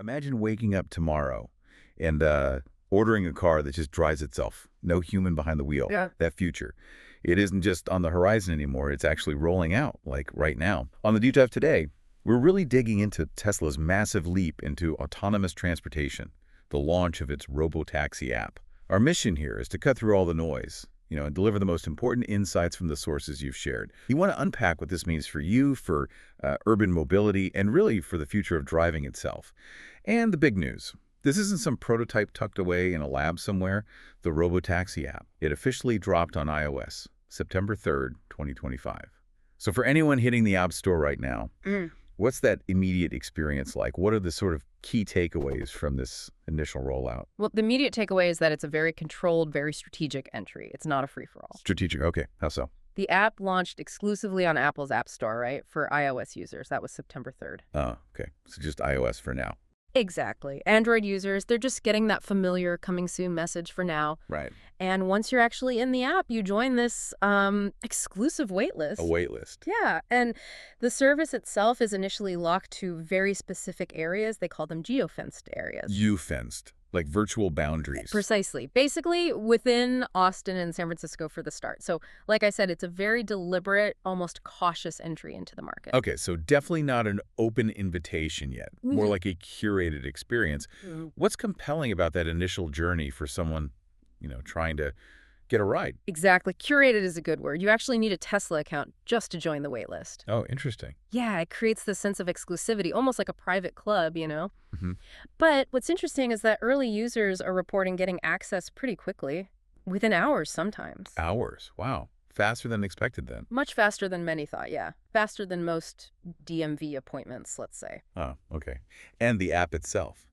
Imagine waking up tomorrow and ordering a car that just drives itself. No human behind the wheel. Yeah. That future. It isn't just on the horizon anymore. It's actually rolling out, like right now. On the Deep Dive today, we're really digging into Tesla's massive leap into autonomous transportation, the launch of its Robotaxi app. Our mission here is to cut through all the noise, and deliver the most important insights from the sources you've shared. You want to unpack what this means for you, for urban mobility, and really for the future of driving itself. And the big news. This isn't some prototype tucked away in a lab somewhere. The Robotaxi app. It officially dropped on iOS, September 3rd, 2025. So for anyone hitting the App Store right now, what's that immediate experience like? What are the sort of key takeaways from this initial rollout? Well, the immediate takeaway is that it's a very controlled, very strategic entry. It's not a free-for-all. Strategic. Okay. How so? The app launched exclusively on Apple's App Store, right, for iOS users. That was September 3rd. Oh, okay. So just iOS for now. Exactly. Android users, they're just getting that familiar coming soon message for now. Right. And once you're actually in the app, you join this exclusive waitlist. A waitlist. Yeah. And the service itself is initially locked to very specific areas. They call them geofenced areas. You-fenced, like virtual boundaries. Precisely. Basically within Austin and San Francisco for the start. So like I said, it's a very deliberate, almost cautious entry into the market. Okay, so definitely not an open invitation yet. More like a curated experience. What's compelling about that initial journey for someone, trying to get a ride? Exactly. Curated is a good word. You actually need a Tesla account just to join the waitlist. Oh, interesting. Yeah, it creates this sense of exclusivity, almost like a private club, Mm-hmm. But what's interesting is that early users are reporting getting access pretty quickly, within hours sometimes. Hours. Wow. Faster than expected then. Much faster than many thought, yeah. Faster than most DMV appointments, let's say. Oh, okay. And the app itself.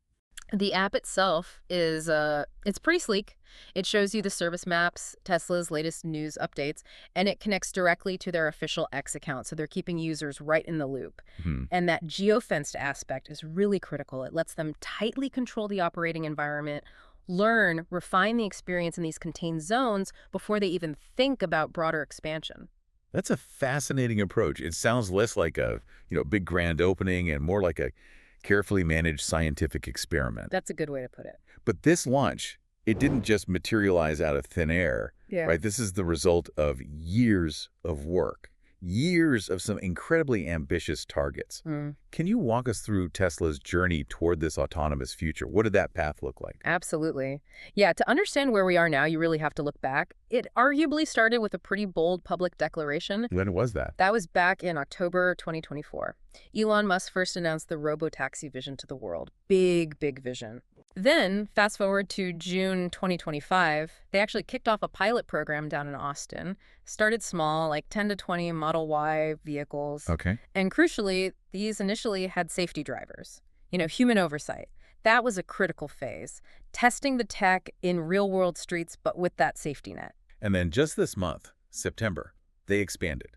The app itself is, it's pretty sleek. It shows you the service maps, Tesla's latest news updates, and it connects directly to their official X account, so they're keeping users right in the loop. And that geofenced aspect is really critical. It lets them tightly control the operating environment, learn, refine the experience in these contained zones before they even think about broader expansion. That's a fascinating approach. It sounds less like a, big grand opening and more like a carefully managed scientific experiment. That's a good way to put it. But this launch, it didn't just materialize out of thin air, Yeah. right? This is the result of years of work, years of some incredibly ambitious targets. Can you walk us through Tesla's journey toward this autonomous future? What did that path look like? Absolutely. Yeah, to understand where we are now, you really have to look back. It arguably started with a pretty bold public declaration. When was that? That was back in October 2024. Elon Musk first announced the Robotaxi vision to the world. Big, big vision. Then, fast forward to June 2025, they actually kicked off a pilot program down in Austin. Started small, like 10 to 20 Model Y vehicles. Okay. And crucially, these initially had safety drivers, human oversight. That was a critical phase, testing the tech in real-world streets, but with that safety net. And then just this month, September, they expanded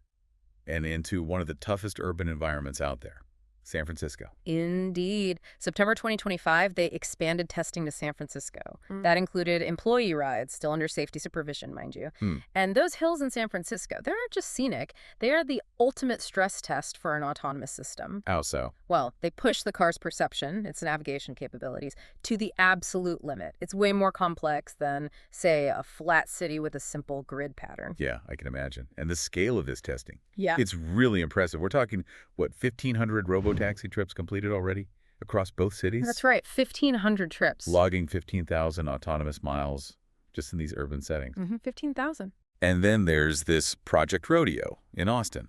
and into one of the toughest urban environments out there, San Francisco. Indeed. September 2025, they expanded testing to San Francisco. That included employee rides, still under safety supervision, mind you. And those hills in San Francisco, they aren't just scenic. They are the ultimate stress test for an autonomous system. How so? Well, they push the car's perception, its navigation capabilities, to the absolute limit. It's way more complex than, say, a flat city with a simple grid pattern. Yeah, I can imagine. And the scale of this testing. Yeah. It's really impressive. We're talking, 1,500 Robotaxi trips completed already across both cities? That's right, 1,500 trips. Logging 15,000 autonomous miles just in these urban settings. 15,000. And then there's this Project Rodeo in Austin.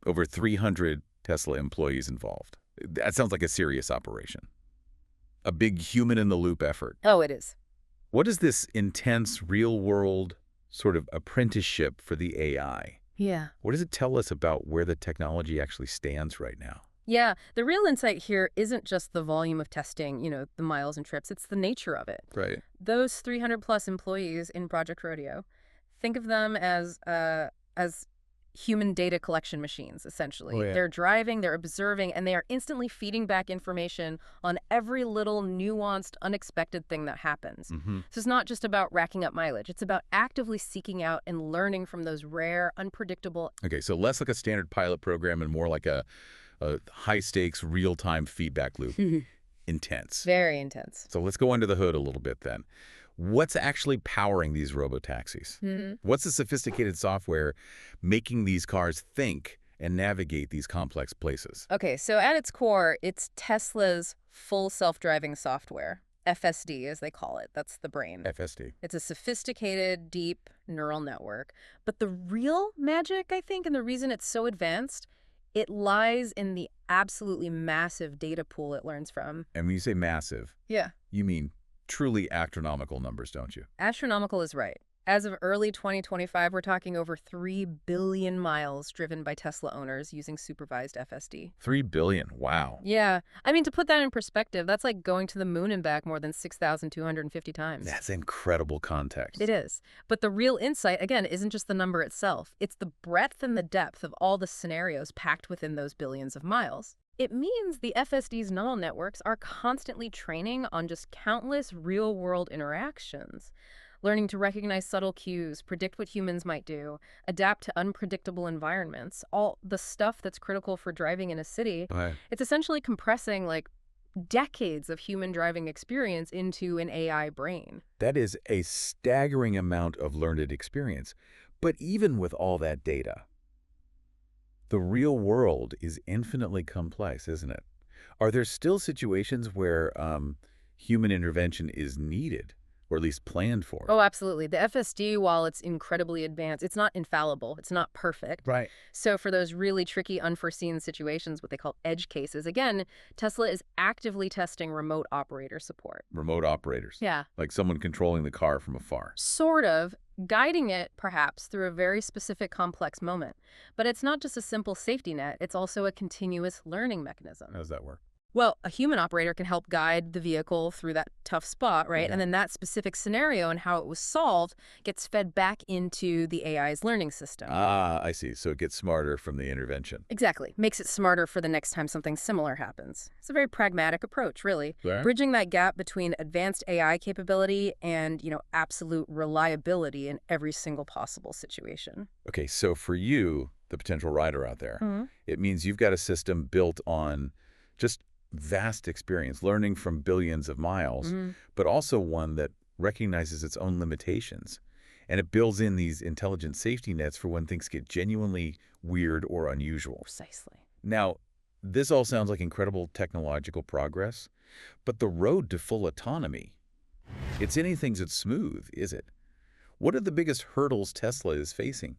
Over 300 Tesla employees involved. That sounds like a serious operation. A big human-in-the-loop effort. Oh, it is. What is this intense, real-world sort of apprenticeship for the AI? Yeah. What does it tell us about where the technology actually stands right now? Yeah, the real insight here isn't just the volume of testing, the miles and trips. It's the nature of it. Right. Those 300-plus employees in Project Rodeo, think of them as human data collection machines, essentially. Oh, yeah. They're driving, they're observing, and they are instantly feeding back information on every little nuanced, unexpected thing that happens. So it's not just about racking up mileage. It's about actively seeking out and learning from those rare, unpredictable... Okay, so less like a standard pilot program and more like a high-stakes, real-time feedback loop. intense. Very intense. So let's go under the hood a little bit then. What's actually powering these robotaxis? What's the sophisticated software making these cars think and navigate these complex places? Okay, so at its core, it's Tesla's full self-driving software, FSD as they call it. That's the brain. FSD. It's a sophisticated, deep neural network. But the real magic, I think, and the reason it's so advanced, it lies in the absolutely massive data pool it learns from. And when you say massive, Yeah. you mean truly astronomical numbers, don't you? Astronomical is right. As of early 2025, we're talking over 3 billion miles driven by Tesla owners using supervised FSD. 3 billion. Wow. Yeah. I mean, to put that in perspective, that's like going to the moon and back more than 6,250 times. That's incredible context. It is. But the real insight, again, isn't just the number itself. It's the breadth and the depth of all the scenarios packed within those billions of miles. It means the FSD's neural networks are constantly training on just countless real-world interactions, learning to recognize subtle cues, predict what humans might do, adapt to unpredictable environments, all the stuff that's critical for driving in a city. Right. It's essentially compressing like decades of human driving experience into an AI brain. That is a staggering amount of learned experience. But even with all that data, the real world is infinitely complex, isn't it? Are there still situations where human intervention is needed, or at least planned for? Oh, absolutely. The FSD, while it's incredibly advanced, it's not infallible. It's not perfect. Right. So for those really tricky, unforeseen situations, what they call edge cases, again, Tesla is actively testing remote operator support. Remote operators. Yeah. Like someone controlling the car from afar. Sort of, guiding it, perhaps, through a very specific complex moment. But it's not just a simple safety net. It's also a continuous learning mechanism. How does that work? Well, a human operator can help guide the vehicle through that tough spot, right? Yeah. And then that specific scenario and how it was solved gets fed back into the AI's learning system. Ah, I see. So it gets smarter from the intervention. Exactly. Makes it smarter for the next time something similar happens. It's a very pragmatic approach, really. Right. Bridging that gap between advanced AI capability and, absolute reliability in every single possible situation. Okay, so for you, the potential rider out there, it means you've got a system built on just vast experience, learning from billions of miles, but also one that recognizes its own limitations. And it builds in these intelligent safety nets for when things get genuinely weird or unusual. Precisely. Now, this all sounds like incredible technological progress, but the road to full autonomy, it's anything that's smooth, is it? What are the biggest hurdles Tesla is facing?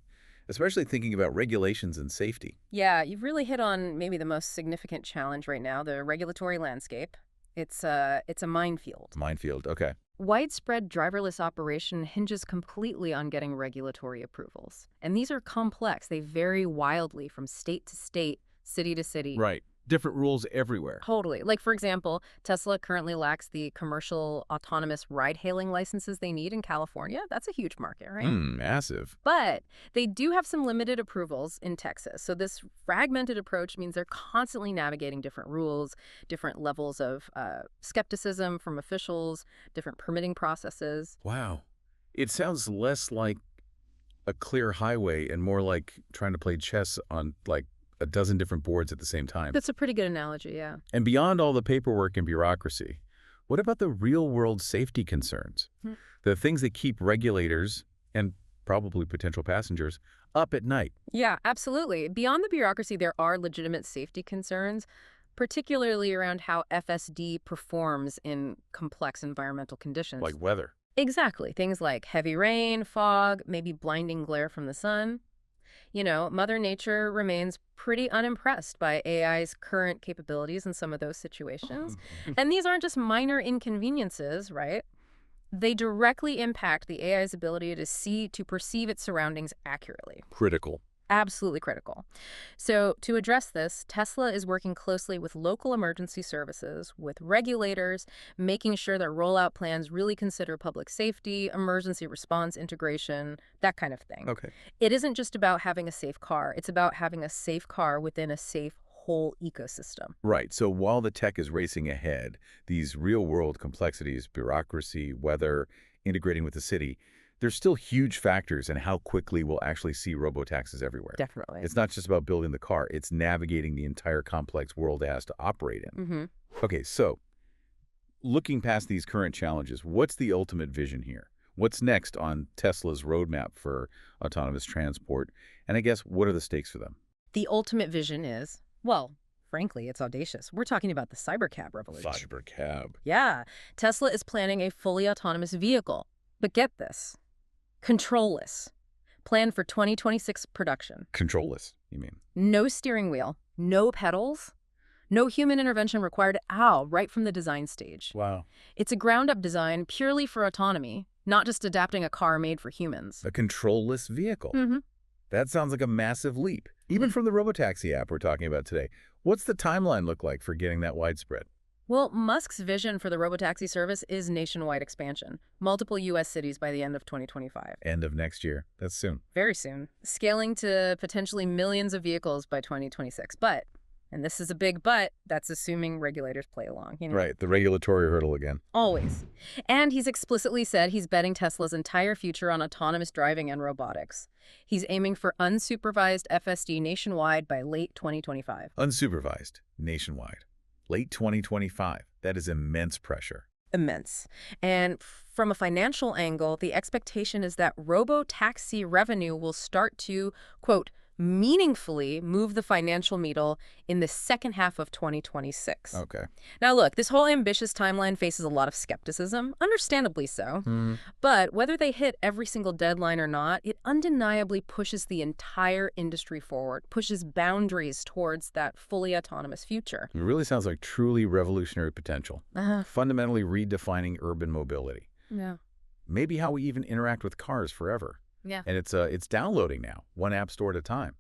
Especially thinking about regulations and safety. Yeah, you've really hit on maybe the most significant challenge right now, the regulatory landscape. It's a minefield. Minefield, okay. Widespread driverless operation hinges completely on getting regulatory approvals. And these are complex. They vary wildly from state to state, city to city. Right. Different rules everywhere. Totally. Like, for example, Tesla currently lacks the commercial autonomous ride-hailing licenses they need in California. That's a huge market, right? Massive. But they do have some limited approvals in Texas. So this fragmented approach means they're constantly navigating different rules, different levels of skepticism from officials, different permitting processes. Wow. It sounds less like a clear highway and more like trying to play chess on, like, a dozen different boards at the same time. That's a pretty good analogy, yeah. And beyond all the paperwork and bureaucracy, what about the real-world safety concerns? The things that keep regulators and probably potential passengers up at night? Yeah, absolutely. Beyond the bureaucracy, there are legitimate safety concerns, particularly around how FSD performs in complex environmental conditions. Like weather. Exactly. Things like heavy rain, fog, maybe blinding glare from the sun. Mother Nature remains pretty unimpressed by AI's current capabilities in some of those situations. And these aren't just minor inconveniences, right? They directly impact the AI's ability to perceive its surroundings accurately. Critical. Absolutely critical. So to address this, Tesla is working closely with local emergency services, with regulators, making sure that rollout plans really consider public safety, emergency response integration, that kind of thing. Okay. It isn't just about having a safe car. It's about having a safe car within a safe whole ecosystem. Right. So while the tech is racing ahead, these real-world complexities, bureaucracy, weather, integrating with the city, there's still huge factors in how quickly we'll actually see robotaxis everywhere. Definitely. It's not just about building the car. It's navigating the entire complex world it has to operate in. Okay, so looking past these current challenges, what's the ultimate vision here? What's next on Tesla's roadmap for autonomous transport? And I guess, what are the stakes for them? The ultimate vision is, well, frankly, it's audacious. We're talking about the cybercab revolution. Cybercab. Yeah, Tesla is planning a fully autonomous vehicle. But get this, controlless. Planned for 2026 production. Controlless, you mean? No steering wheel, no pedals, no human intervention required right from the design stage. Wow. It's a ground-up design purely for autonomy, not just adapting a car made for humans. A controlless vehicle. Mm-hmm. That sounds like a massive leap. Even from the Robotaxi app we're talking about today. What's the timeline look like for getting that widespread? Well, Musk's vision for the Robotaxi service is nationwide expansion. Multiple U.S. cities by the end of 2025. End of next year. That's soon. Very soon. Scaling to potentially millions of vehicles by 2026. But, and this is a big but, that's assuming regulators play along. Right, the regulatory hurdle again. Always. And he's explicitly said he's betting Tesla's entire future on autonomous driving and robotics. He's aiming for unsupervised FSD nationwide by late 2025. Unsupervised, nationwide. Late 2025. That is immense pressure. Immense. And from a financial angle, the expectation is that Robotaxi revenue will start to, quote, meaningfully move the financial needle in the second half of 2026. Okay. Now, look, this whole ambitious timeline faces a lot of skepticism, understandably so. But whether they hit every single deadline or not, it undeniably pushes the entire industry forward, pushes boundaries towards that fully autonomous future. It really sounds like truly revolutionary potential. Fundamentally redefining urban mobility. Yeah. Maybe how we even interact with cars forever. Yeah. And it's downloading now, one app store at a time.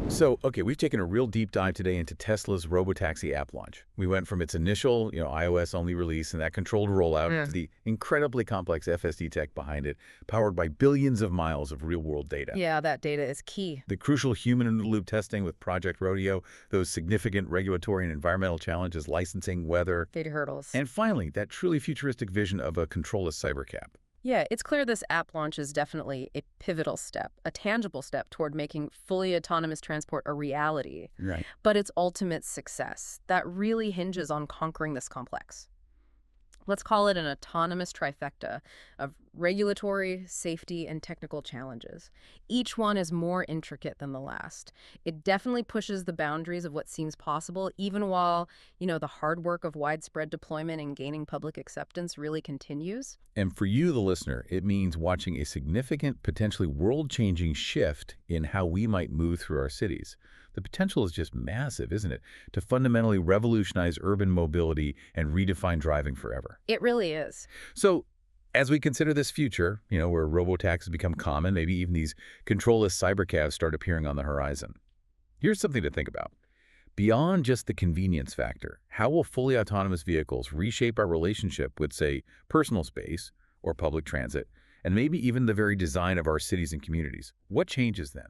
So, okay, we've taken a real deep dive today into Tesla's Robotaxi app launch. We went from its initial, iOS-only release and that controlled rollout to the incredibly complex FSD tech behind it, powered by billions of miles of real-world data. Yeah, that data is key. The crucial human-in-the-loop testing with Project Rodeo, those significant regulatory and environmental challenges, licensing, weather. Data hurdles. And finally, that truly futuristic vision of a controlless cybercab. Yeah, it's clear this app launch is definitely a pivotal step, a tangible step toward making fully autonomous transport a reality. Right. But its ultimate success, that really hinges on conquering this complex. Let's call it an autonomous trifecta of regulatory, safety, and technical challenges. Each one is more intricate than the last. It definitely pushes the boundaries of what seems possible, even while, the hard work of widespread deployment and gaining public acceptance really continues. And for you, the listener, it means watching a significant, potentially world-changing shift in how we might move through our cities. The potential is just massive, isn't it? To fundamentally revolutionize urban mobility and redefine driving forever. It really is. So, as we consider this future, where robotaxis become common, maybe even these controlless cybercabs start appearing on the horizon, here's something to think about. Beyond just the convenience factor, how will fully autonomous vehicles reshape our relationship with, say, personal space or public transit, and maybe even the very design of our cities and communities? What changes then?